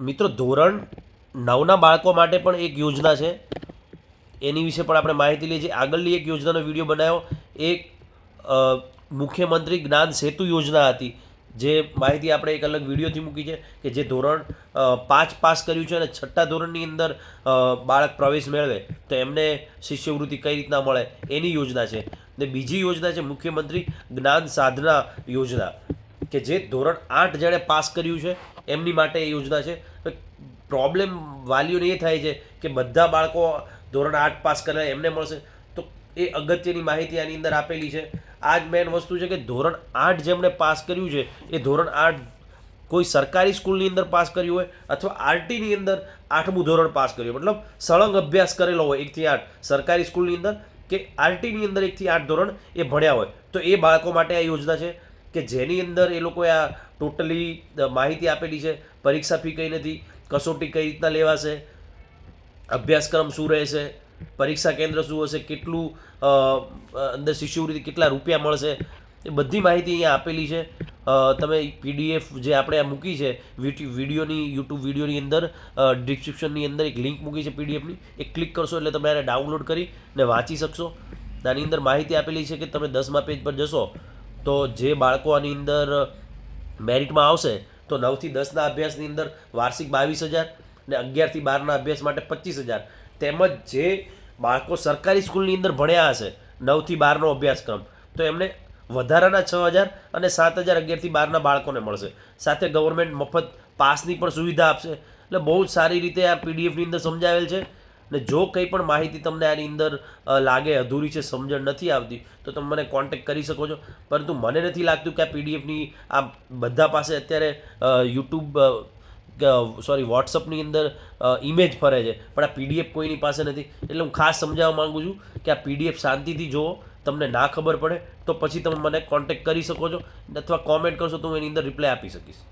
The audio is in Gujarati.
મિત્રો ધોરણ 9ના બાળકો માટે પણ એક યોજના છે, એની વિશે પણ આપણે માહિતી લઈએ છીએ. આગળની એક યોજનાનો વિડીયો બનાવ્યો, એક મુખ્યમંત્રી જ્ઞાન સેતુ યોજના હતી, જે માહિતી આપણે એક અલગ વિડીયોથી મૂકી છે, કે જે ધોરણ 5 પાસ કર્યું છે અને 6ઠ્ઠા ધોરણની અંદર બાળક પ્રવેશ મેળવે તો એમને શિષ્યવૃત્તિ કઈ રીતના મળે એની યોજના છે. ને બીજી યોજના છે મુખ્યમંત્રી જ્ઞાન સાધના યોજના, કે જે ધોરણ 8 જેણે પાસ કર્યું છે એમની માટે એ યોજના છે. પ્રોબ્લેમ વાલીઓને એ થાય છે કે બધા બાળકો ધોરણ 8 પાસ કરે એમને મળશે, તો એ અગત્યની માહિતી આની અંદર આપેલી છે. આ જ મેઇન વસ્તુ છે કે ધોરણ 8 જેમણે પાસ કર્યું છે એ ધોરણ 8 કોઈ સરકારી સ્કૂલની અંદર પાસ કર્યું હોય અથવા આરટીની અંદર 8મું ધોરણ પાસ કર્યું, મતલબ સળંગ અભ્યાસ કરેલો હોય 1 થી 8 સરકારી સ્કૂલની અંદર કે આરટીની અંદર 1 થી 8 ધોરણ એ ભણ્યા હોય, તો એ બાળકો માટે આ યોજના છે, કે જેની અંદર એ લોકોએ આ ટોટલી માહિતી આપેલી છે. પરીક્ષા ફી કઈ નથી, કસોટી કઈ રીતના લેવાશે, અભ્યાસક્રમ શું રહેશે, પરીક્ષા કેન્દ્ર શું હશે, કેટલું અંદર શિષ્યવૃત્તિ કેટલા રૂપિયા મળશે, એ બધી માહિતી અહીંયા આપેલી છે. તમે પીડીએફ જે આપણે આ મૂકી છે વિડીયોની યુટ્યુબ વિડીયોની અંદર ડિસ્ક્રિપ્શનની અંદર એક લિંક મૂકી છે પીડીએફની, એ ક્લિક કરશો એટલે તમે આને ડાઉનલોડ કરીને વાંચી શકશો. આની અંદર માહિતી આપેલી છે કે તમે 10મા પેજ પર જશો તો જે બાળકો આની અંદર મેરિટમાં આવશે તો 9 થી 10ના અભ્યાસની અંદર વાર્ષિક 22,000 ને 11 થી 12ના અભ્યાસ માટે 25,000, તેમજ જે બાળકો સરકારી સ્કૂલની અંદર ભણ્યા હશે 9 થી 12નો અભ્યાસક્રમ તો એમને વધારાના 6,000 અને 7,000 11 થી 12ના બાળકોને મળશે. સાથે ગવર્મેન્ટ મફત પાસની પણ સુવિધા આપશે. એટલે બહુ જ સારી રીતે આ પીડીએફની અંદર સમજાવેલ છે. ને જો કંઈ પણ માહિતી તમને આની અંદર લાગે અધૂરી છે, સમજણ નથી આવતી, તો તમે મને કોન્ટેક્ટ કરી શકો છો. પરંતુ મને નથી લાગતું કે આ પીડીએફની આ બધા પાસે અત્યારે વોટ્સઅપની અંદર ઇમેજ ફરે છે, પણ આ પીડીએફ કોઈની પાસે નથી. એટલે હું ખાસ સમજાવવા માગું છું કે આ પીડીએફ શાંતિથી જુઓ. તમને ના ખબર પડે તો પછી તમે મને કોન્ટેક્ટ કરી શકો છો, અથવા કોમેન્ટ કરશો તો હું એની અંદર રિપ્લાય આપી શકીશ.